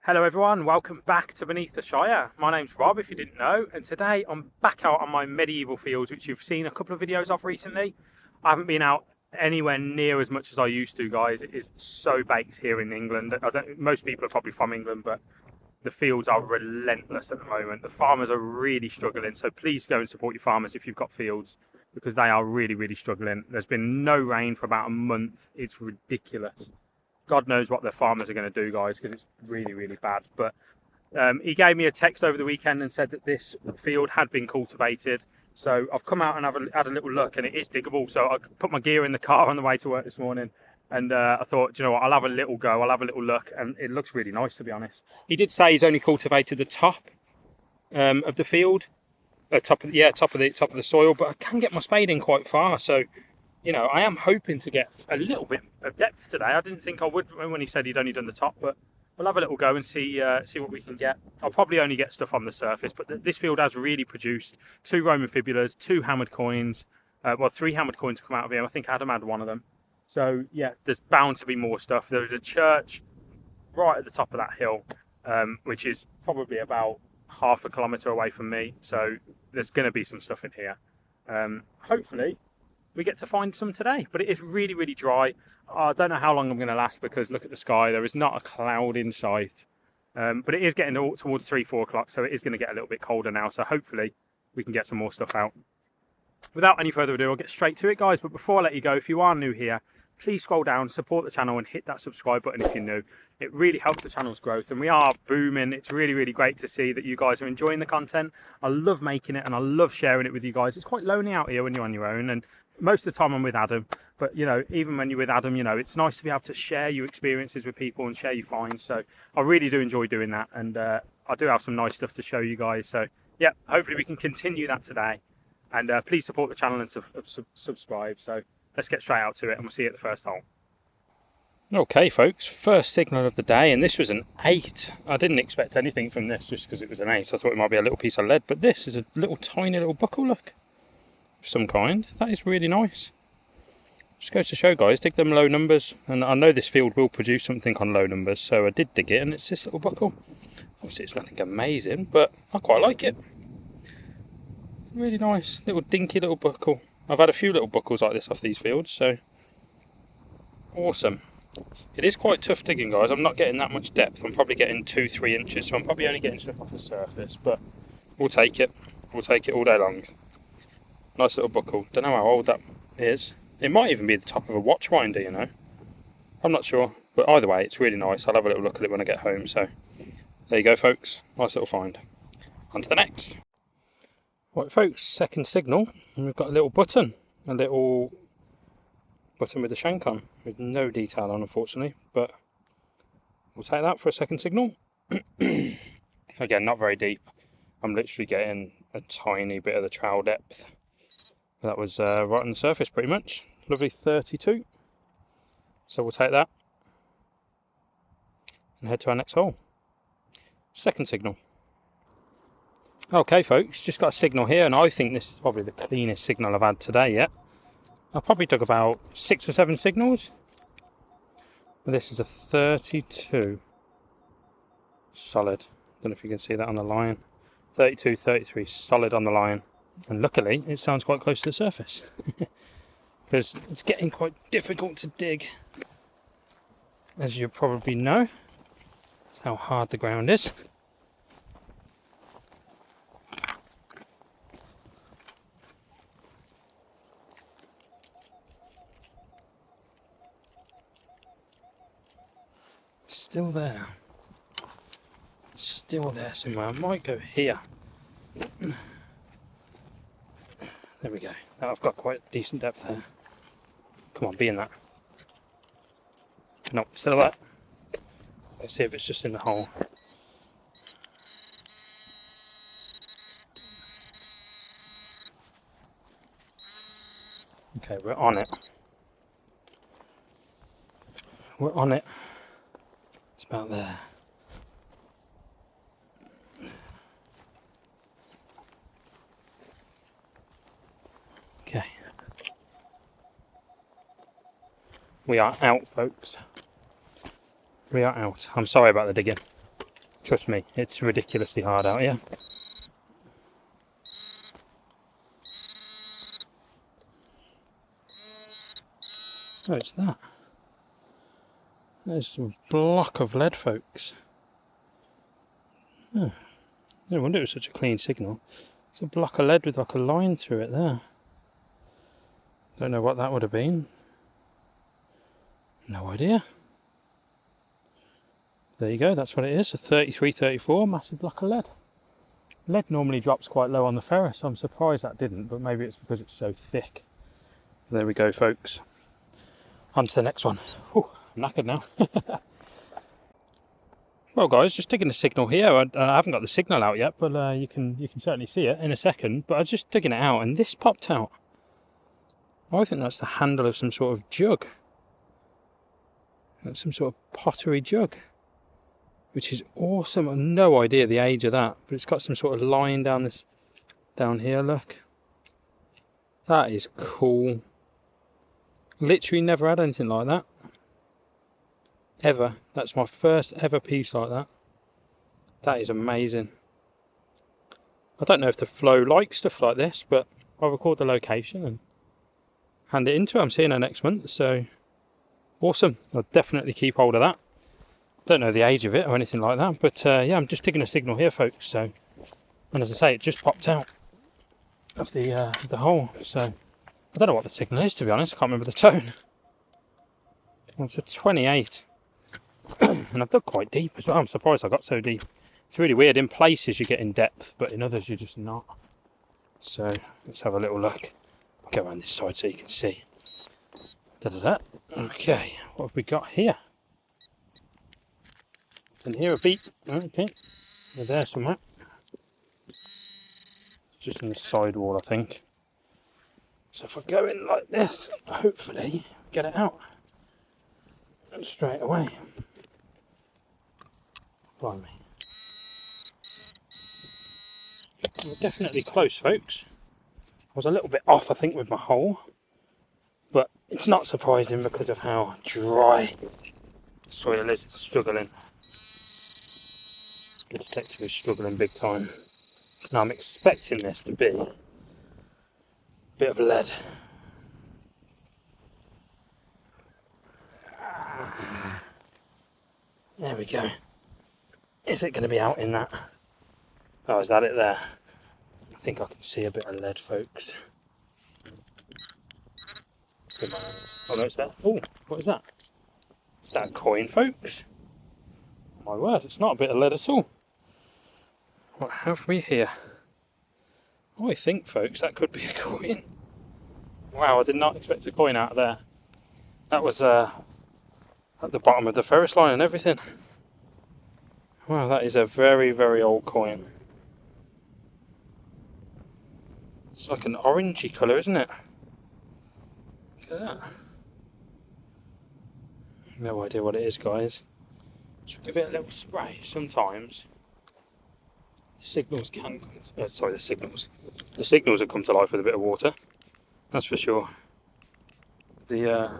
Hello everyone, welcome back to Beneath the Shire. My name's Rob, if you didn't know, and today I'm back out on my medieval fields, which you've seen a couple of videos of recently. I haven't been out anywhere near as much as I used to, guys. It is so baked here in England. Most people are probably from England, but the fields are relentless at the moment. The farmers are really struggling, so please go and support your farmers if you've got fields, because they are really struggling. There's been no rain for about a month. It's ridiculous. God knows what the farmers are going to do, guys, because it's really bad. But he gave me a text over the weekend and said that this field had been cultivated. So I've come out and had a little look, and it is diggable. So I put my gear in the car on the way to work this morning, and I thought, do you know what, I'll have a little go, I'll have a little look, and it looks really nice, to be honest. He did say he's only cultivated the top of the field, top of the soil, but I can get my spade in quite far, so. You know, I am hoping to get a little bit of depth today. I didn't think I would when he said he'd only done the top, but we'll have a little go and see what we can get. I'll probably only get stuff on the surface, but this field has really produced 2 Roman fibulas, 2 hammered coins, 3 hammered coins come out of here. I think Adam had one of them. So, yeah, there's bound to be more stuff. There's a church right at the top of that hill, which is probably about half a kilometre away from me. So there's going to be some stuff in here. Hopefully we get to find some today, but it is really dry. I don't know how long I'm going to last, because look at the sky, there is not a cloud in sight, but it is getting towards 3-4 o'clock, so it is going to get a little bit colder now, so hopefully we can get some more stuff out. Without any further ado, I'll get straight to it, guys. But before I let you go, if you are new here, please scroll down, support the channel, and hit that subscribe button if you're new. It really helps the channel's growth, and we are booming. It's really great to see that you guys are enjoying the content. I love making it, and I love sharing it with you guys. It's quite lonely out here when you're on your own, and most of the time I'm with Adam, but you know, even when you're with Adam, you know, it's nice to be able to share your experiences with people and share your finds. So I really do enjoy doing that, and I do have some nice stuff to show you guys. So yeah, hopefully we can continue that today, and please support the channel and subscribe. So let's get straight out to it, and we'll see you at the first hole. Okay folks, first signal of the day, and this was an 8. I didn't expect anything from this just because it was an 8. I thought it might be a little piece of lead, but this is a little tiny little buckle, look. Some kind. That is really nice. Just goes to show, guys, dig them low numbers, and I know this field will produce something on low numbers, so I did dig it, and it's this little buckle. Obviously it's nothing amazing, but I quite like it. Really nice little dinky little buckle. I've had a few little buckles like this off these fields, so awesome. It is quite tough digging, guys. I'm not getting that much depth. I'm probably getting 2-3 inches, so I'm probably only getting stuff off the surface, but we'll take it. We'll take it all day long. Nice little buckle. Don't know how old that is. It might even be the top of a watch winder, you know. I'm not sure. But either way, it's really nice. I'll have a little look at it when I get home. So there you go, folks. Nice little find. On to the next. Right, folks. Second signal. And we've got a little button. A little button with a shank on. With no detail on, unfortunately. But we'll take that for a second signal. Again, not very deep. I'm literally getting a tiny bit of the trowel depth. That was right on the surface pretty much. Lovely 32. So we'll take that and head to our next hole. Second signal. Okay folks, just got a signal here, and I think this is probably the cleanest signal I've had today yet. I've probably dug about 6 or 7 signals. This is a 32. Solid. Don't know if you can see that on the line. 32, 33, solid on the line. And luckily, it sounds quite close to the surface. Because it's getting quite difficult to dig, as you probably know. That's how hard the ground is. Still there. Still there somewhere. I might go here. There we go. Now I've got quite a decent depth there. Come on, be in that. No, still there. Let's see if it's just in the hole. Okay, we're on it. We're on it. It's about there. Okay. We are out, folks. We are out. I'm sorry about the digging. Trust me, it's ridiculously hard out here. Oh, it's that. There's a block of lead, folks. Oh, no wonder it was such a clean signal. It's a block of lead with like a line through it there. Don't know what that would have been. No idea. There you go, that's what it is, a 3334, massive block of lead. Lead normally drops quite low on the ferrous, I'm surprised that didn't, but maybe it's because it's so thick. There we go, folks. On to the next one. Whew, I'm knackered now. Well guys, just digging a signal here. I haven't got the signal out yet, but you can certainly see it in a second. But I was just digging it out and this popped out. I think that's the handle of some sort of jug. That's some sort of pottery jug, which is awesome. I've no idea the age of that, but it's got some sort of line down here, look. That is cool. Literally never had anything like that. Ever. That's my first ever piece like that. That is amazing. I don't know if the flow likes stuff like this, but I'll record the location and hand it into her. I'm seeing her next month, so awesome. I'll definitely keep hold of that. Don't know the age of it or anything like that, but yeah, I'm just digging a signal here, folks. So, and as I say, it just popped out of the hole. So I don't know what the signal is, to be honest. I can't remember the tone. It's a 28. And I've dug quite deep as well. I'm surprised I got so deep. It's really weird. In places you get in depth, but in others you're just not. So let's have a little look. I'll go around this side so you can see. Da-da-da. Okay, what have we got here? Can hear a beat. Okay, they're there somewhere. Just in the side wall, I think. So if I go in like this, hopefully get it out. And straight away. Blimey. We're definitely close, folks. I was a little bit off, I think, with my hole, but it's not surprising because of how dry the soil is. It's struggling. This texture is struggling big time. Now I'm expecting this to be a bit of lead. There we go. Is it going to be out in that? Oh, is that it there? I think I can see a bit of lead, folks. Oh no, it's there. Oh, what is that? Is that a coin, folks? My word, it's not a bit of lead at all. What have we here? Oh, I think, folks, that could be a coin. Wow, I did not expect a coin out of there. That was at the bottom of the ferrous line and everything. Wow, that is a very, very old coin. It's like an orangey colour, isn't it? Look at that. No idea what it is, guys. Should we give it a little spray? Sometimes the signals can come to, the signals will come to life with a bit of water, that's for sure. The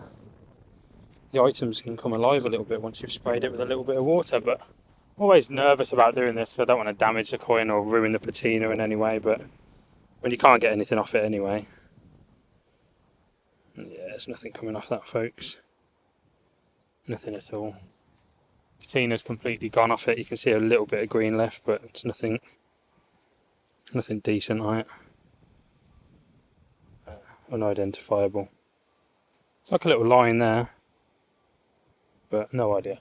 items can come alive a little bit once you've sprayed it with a little bit of water, but I'm always nervous about doing this, so I don't want to damage the coin or ruin the patina in any way, but when you can't get anything off it anyway. Yeah, there's nothing coming off that, folks. Nothing at all. Patina's completely gone off it. You can see a little bit of green left, but it's nothing decent on it. Unidentifiable. It's like a little line there, but no idea.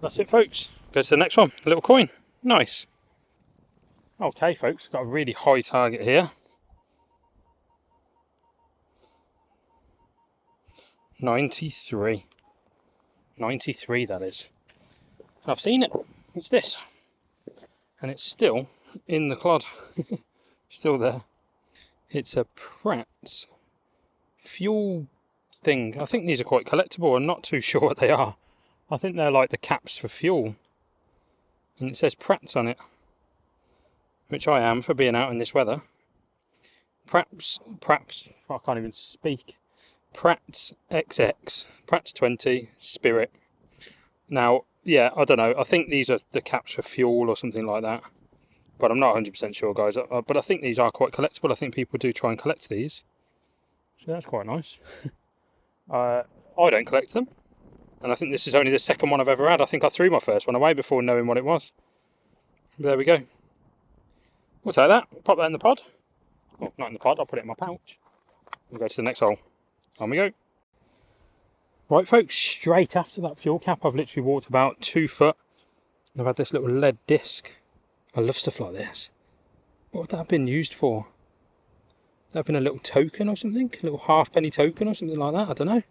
That's it, folks. Go to the next one. A little coin. Nice. Okay, folks, got a really high target here. 93. 93, that is. And I've seen it. It's this. And it's still in the clod. Still there. It's a Pratt's fuel thing. I think these are quite collectible. I'm not too sure what they are. I think they're like the caps for fuel. And it says Pratt's on it. Which I am for being out in this weather. Pratt's, I can't even speak. Pratt's XX, Pratt's 20, Spirit. Now, yeah, I don't know. I think these are the caps for fuel or something like that. But I'm not 100% sure, guys. But I think these are quite collectible. I think people do try and collect these. So that's quite nice. I don't collect them. And I think this is only the second one I've ever had. I think I threw my first one away before knowing what it was. But there we go. We'll take that. Pop that in the pod. Oh, not in the pod. I'll put it in my pouch. We'll go to the next hole. On we go. Right, folks. Straight after that fuel cap, I've literally walked about 2 foot. I've had this little lead disc. I love stuff like this. What would that have been used for? Would that have been a little token or something? A little halfpenny token or something like that? I don't know.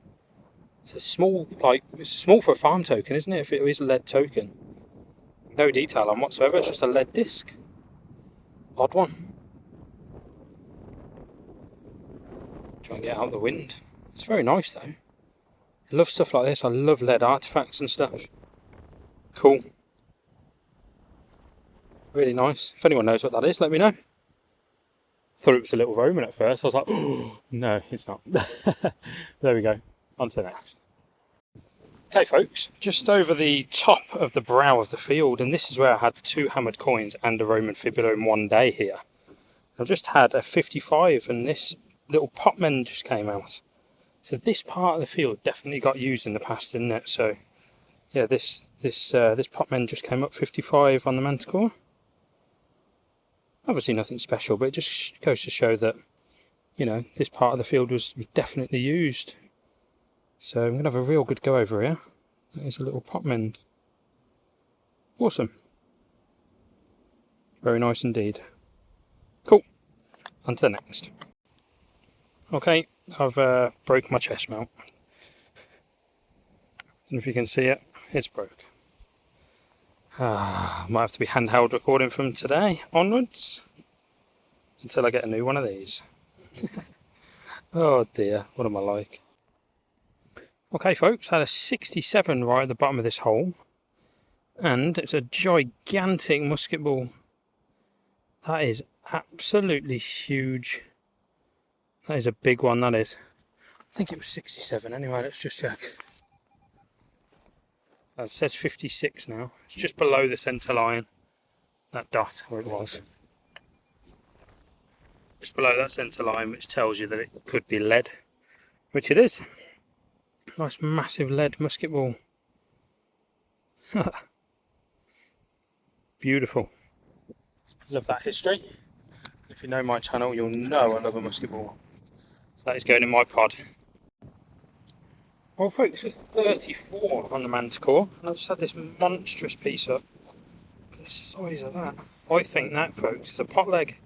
It's a small, it's small for a farm token, isn't it? If it is a lead token. No detail on whatsoever, it's just a lead disc. Odd one. Try and get out the wind. It's very nice though. I love stuff like this. I love lead artifacts and stuff. Cool. Really nice. If anyone knows what that is, let me know. Thought it was a little Roman at first. I was like, oh, no, it's not. There we go. On to the next. Okay, folks, just over the top of the brow of the field, and this is where I had 2 hammered coins and a Roman fibula in one day here. I've just had a 55, and this little potman just came out. So this part of the field definitely got used in the past, didn't it? So yeah, this potman just came up 55 on the Manticore. Obviously nothing special, but it just goes to show that, you know, this part of the field was definitely used. So I'm going to have a real good go over here. There's a little potman. Awesome. Very nice indeed. Cool. On to the next. Okay, I've broke my chest mount. And if you can see it, it's broke. Might have to be handheld recording from today onwards until I get a new one of these. Oh dear, what am I like? Okay folks, I had a 67 right at the bottom of this hole, and it's a gigantic musket ball. That is absolutely huge. That is a big one, that is. I think it was 67 anyway, let's just check. It says 56 now. It's just below the centre line. That dot, where it was. Just below that centre line, which tells you that it could be lead. Which it is. Nice massive lead musket ball. Beautiful. Love that history. If you know my channel, you'll know I love a musket ball. So that is going in my pod. Well folks, it's 34 on the Manticore, and I've just had this monstrous piece up. Look at the size of that. I think that, folks, is a pot leg.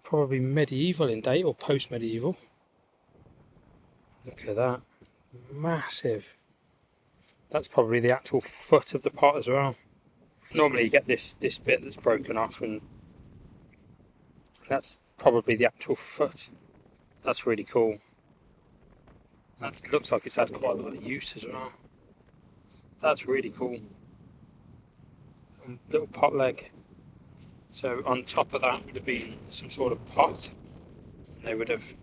Probably medieval in date, or post-medieval. Look at that. Massive. That's probably the actual foot of the pot as well. Normally you get this bit that's broken off, and that's probably the actual foot. That's really cool. That looks like it's had quite a lot of use as well. That's really cool. Little pot leg. So on top of that would have been some sort of pot. They would have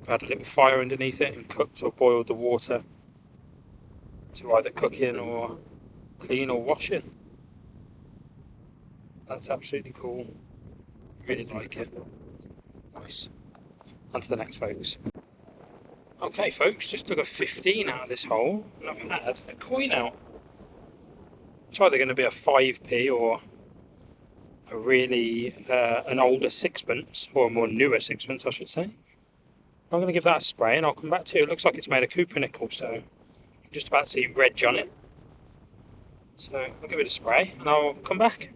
had a little fire underneath it and cooked or boiled the water to either cook in or clean or wash in. That's absolutely cool. Really like it. Nice. On to the next, folks. Okay folks, just took a 15 out of this hole, and I've had a coin out. It's either going to be a 5p or a really, an older sixpence, or a more newer sixpence I should say. I'm going to give that a spray and I'll come back to you. It looks like it's made of copper nickel, so I'm just about to see reg on it. So I'll give it a spray and I'll come back.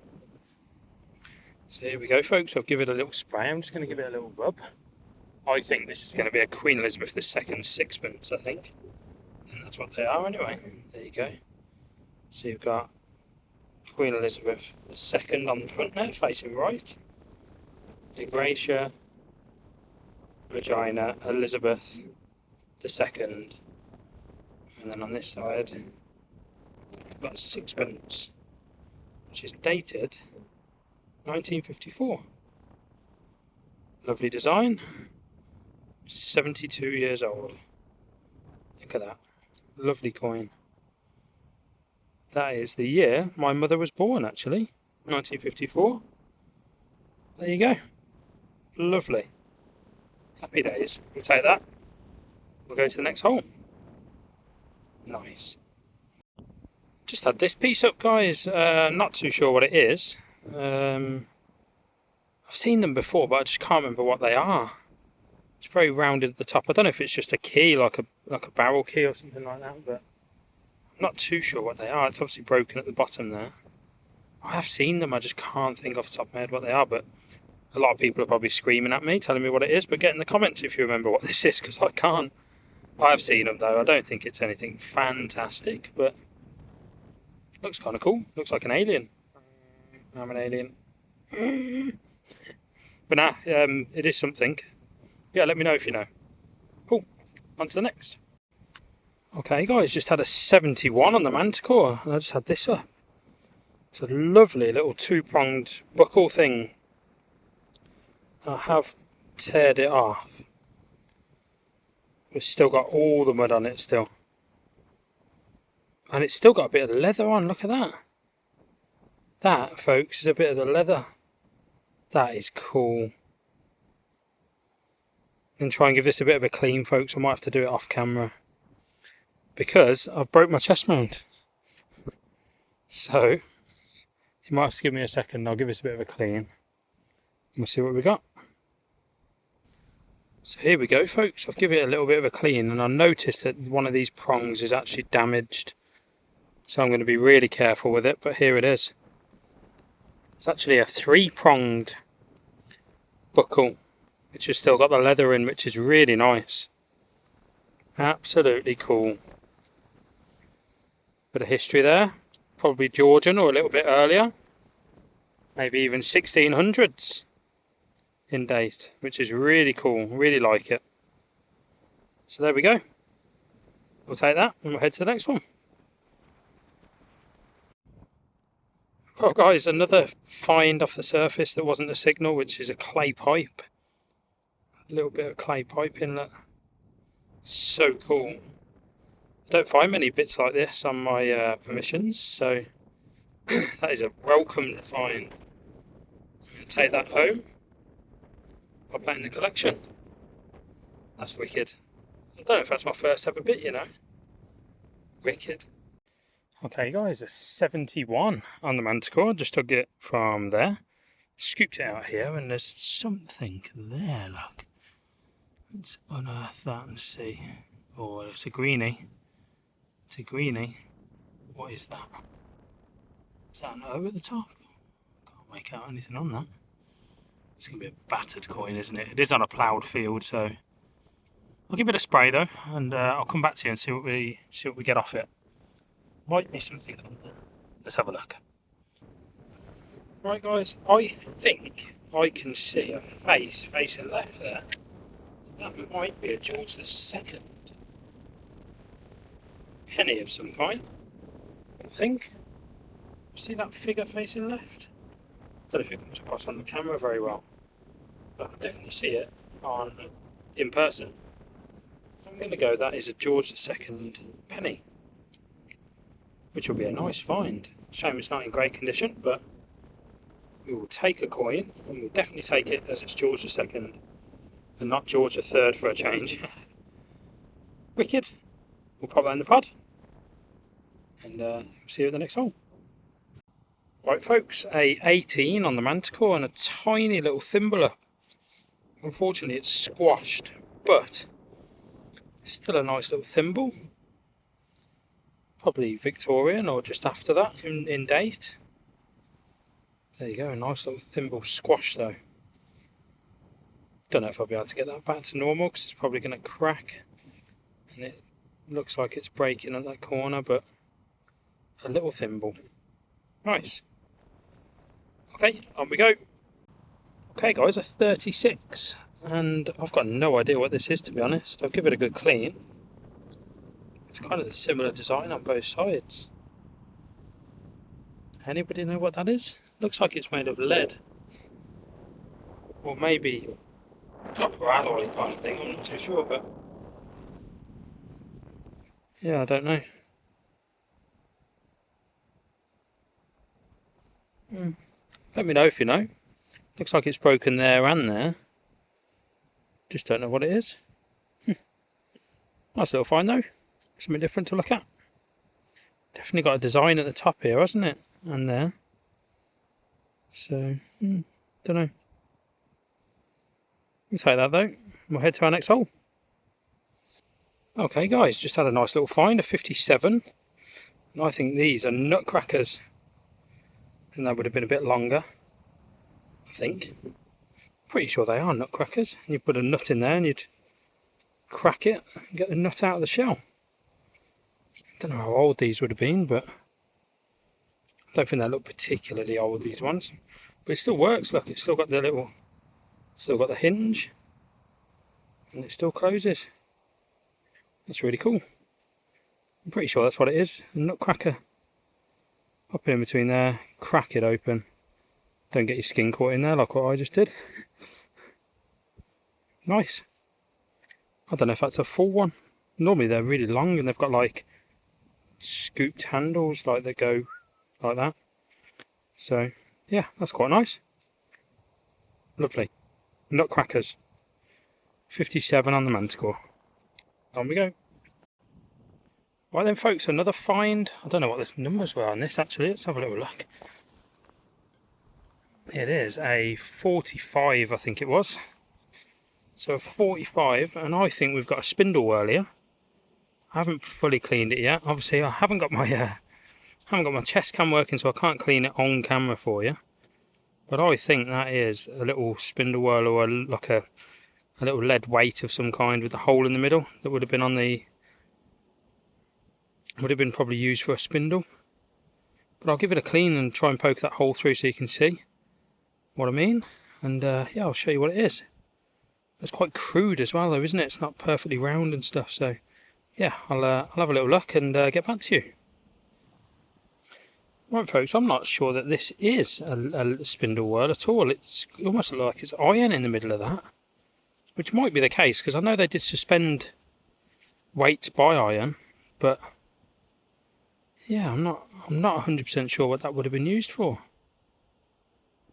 So here we go folks, I'll give it a little spray. I'm just going to give it a little rub. I think this is going to be a Queen Elizabeth II sixpence, I think. And that's what they are anyway. There you go. So you've got Queen Elizabeth II on the front there, facing right. De Gracia, Regina, Elizabeth II. And then on this side, you've got sixpence, which is dated 1954. Lovely design. 72 years old. Look at that. Lovely coin. That is the year my mother was born, actually. 1954. There you go. Lovely. Happy days. We'll take that. We'll go to the next hole. Nice. Just had this piece up, guys. Not too sure what it is. I've seen them before, but I just can't remember what they are. It's very rounded at the top. I don't know if it's just a key, like a barrel key or something like that, but I'm not too sure what they are. It's obviously broken at the bottom there. I have seen them, I just can't think off the top of my head what they are, but a lot of people are probably screaming at me, telling me what it is, but get in the comments if you remember what this is, because I can't. I have seen them though. I don't think it's anything fantastic, but looks kind of cool. Looks like an alien. I'm an alien. But nah, it is something. Yeah, let me know if you know. Cool. On to the next. Okay, guys, just had a 71 on the Manticore, and I just had this up. It's a lovely little two-pronged buckle thing. I have teared it off. It's still got all the mud on it still. And it's still got a bit of leather on, look at that. That, folks, is a bit of the leather. That is cool. And try and give this a bit of a clean, folks. I might have to do it off camera, because I've broke my chest mount. So you might have to give me a second. I'll give this a bit of a clean and we'll see what we got. So here we go, folks. I've given it a little bit of a clean, and I noticed that one of these prongs is actually damaged, so I'm going to be really careful with it. But here it is. It's actually a three-pronged buckle, which has still got the leather in, which is really nice. Absolutely cool. Bit of history there. Probably Georgian or a little bit earlier. Maybe even 1600s in date, which is really cool. Really like it. So there we go. We'll take that and we'll head to the next one. Well, guys, another find off the surface that wasn't a signal, which is a clay pipe. A little bit of clay pipe inlet. So cool. I don't find many bits like this on my permissions, so that is a welcome find. I'm going to take that home. I'll put it in the collection. That's wicked. I don't know if that's my first ever bit, you know. Wicked. Okay, guys, a 71 on the Manticore. Just took it from there. Scooped it out here, and there's something there, look. Let's unearth that and see. Oh, it's a greenie. It's a greenie. What is that? Is that an O at the top? Can't make out anything on that. It's going to be a battered coin, isn't it? It is on a ploughed field, so I'll give it a spray though, and I'll come back to you and see what we get off it. Might be something on there. Let's have a look. Right, guys, I think I can see a face facing left there. That might be a George II penny of some kind, I think. See that figure facing left? Don't know if it comes across on the camera very well, but I can definitely see it in person. I'm going to go that is a George II penny, which will be a nice find. Shame it's not in great condition, but we will take a coin, and we'll definitely take it as it's George II and not George III for a change. Wicked. We'll pop that in the pod, and see you at the next hole. Right, folks, a 18 on the Manticore and a tiny little thimble up. Unfortunately, it's squashed, but still a nice little thimble. Probably Victorian or just after that in date. There you go, a nice little thimble squash though. Don't know if I'll be able to get that back to normal because it's probably going to crack. And it looks like it's breaking at that corner, but a little thimble. Nice. Okay, on we go. Okay guys, a 36. And I've got no idea what this is, to be honest. I'll give it a good clean. It's kind of the similar design on both sides. Anybody know what that is? Looks like it's made of lead. Or maybe copper alloy kind of thing, I'm not too sure, but yeah, I don't know. Let me know if you know. Looks like it's broken there and there. Just don't know what it is. Nice little find though. Something different to look at. Definitely got a design at the top here, hasn't it? And there. So, don't know. We'll take that though. We'll head to our next hole. Okay guys, just had a nice little find, a 57. And I think these are nutcrackers. And that would have been a bit longer, I think. Pretty sure they are nutcrackers. And you put a nut in there and you'd crack it and get the nut out of the shell. Don't know how old these would have been, but I don't think they look particularly old, these ones. But it still works, look, it's still got the little, still got the hinge. And it still closes. That's really cool. I'm pretty sure that's what it is, a nutcracker. Pop it in between there, crack it open. Don't get your skin caught in there like what I just did. Nice. I don't know if that's a full one. Normally they're really long and they've got like scooped handles like that go like that. So yeah, that's quite nice. Lovely. Nutcrackers. 57 on the Manticore. On we go. Right then folks, another find. I don't know what the numbers were on this actually. Let's have a little look. It is a 45, I think it was. So a 45, and I think we've got a spindle whirl here. I haven't fully cleaned it yet. Obviously I haven't got my chest cam working, so I can't clean it on camera for you. But I think that is a little spindle whirl, or like a little lead weight of some kind with a hole in the middle that would have been on the, would have been probably used for a spindle. But I'll give it a clean and try and poke that hole through so you can see what I mean. And yeah, I'll show you what it is. It's quite crude as well though, isn't it? It's not perfectly round and stuff. So yeah, I'll have a little look and get back to you. Right folks, I'm not sure that this is a spindle whirl at all. It's almost like it's iron in the middle of that, which might be the case because I know they did suspend weights by iron, but yeah, I'm not 100% sure what that would have been used for.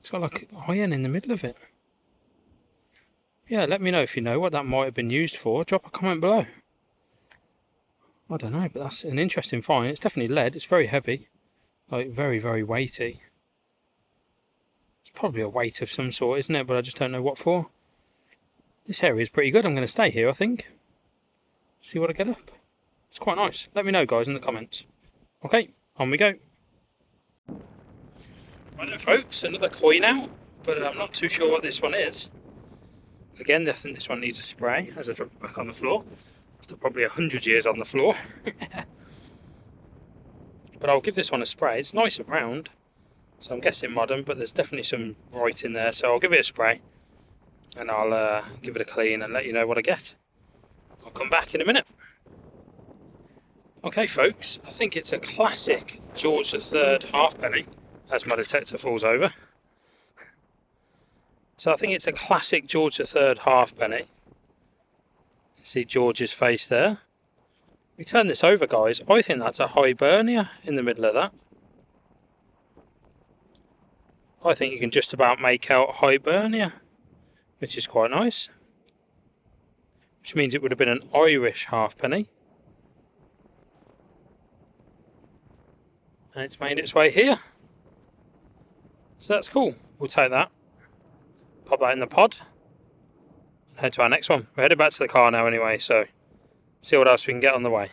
It's got like iron in the middle of it. Yeah, let me know if you know what that might have been used for. Drop a comment below. I don't know, but that's an interesting find. It's definitely lead. It's very heavy. Like very, very weighty. It's probably a weight of some sort, isn't it? But I just don't know what for. This area is pretty good. I'm going to stay here, I think. See what I get up. It's quite nice. Let me know, guys, in the comments. Okay, on we go. Right then, folks, another coin out, but I'm not too sure what this one is. Again, I think this one needs a spray as I drop it back on the floor. After probably 100 years on the floor. But I'll give this one a spray. It's nice and round, so I'm guessing modern, but there's definitely some right in there. So I'll give it a spray, and I'll give it a clean and let you know what I get. I'll come back in a minute. Okay, folks, I think it's a classic George III halfpenny, as my detector falls over. So I think it's a classic George III halfpenny. See George's face there. We turn this over, guys. I think that's a Hibernia in the middle of that. I think you can just about make out Hibernia, which is quite nice. Which means it would have been an Irish halfpenny. And it's made its way here. So that's cool. We'll take that. Pop that in the pod. And head to our next one. We're headed back to the car now anyway, so see what else we can get on the way.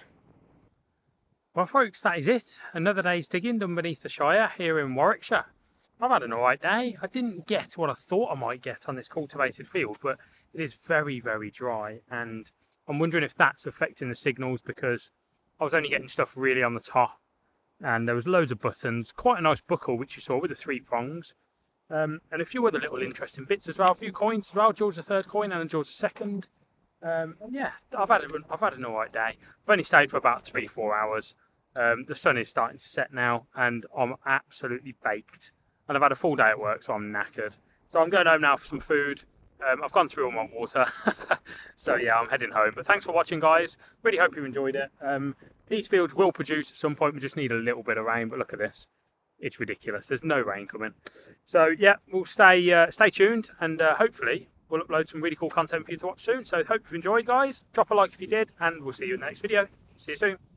Well folks, that is it. Another day's digging done beneath the Shire here in Warwickshire. I've had an alright day. I didn't get what I thought I might get on this cultivated field, but it is very, very dry, and I'm wondering if that's affecting the signals because I was only getting stuff really on the top, and there was loads of buttons, quite a nice buckle which you saw with the 3 prongs, and a few other little interesting bits as well, a few coins as well, George III coin and George II. And yeah, I've had an alright day. I've only stayed for about 3-4 hours. The sun is starting to set now, and I'm absolutely baked. And I've had a full day at work, so I'm knackered. So I'm going home now for some food. I've gone through all my water. So yeah, I'm heading home. But thanks for watching, guys. Really hope you enjoyed it. These fields will produce at some point. We just need a little bit of rain. But look at this. it's ridiculous. There's no rain coming. So yeah, we'll stay tuned, and hopefully we'll upload some really cool content for you to watch soon. So hope you've enjoyed, guys. Drop a like if you did, and we'll see you in the next video. See you soon.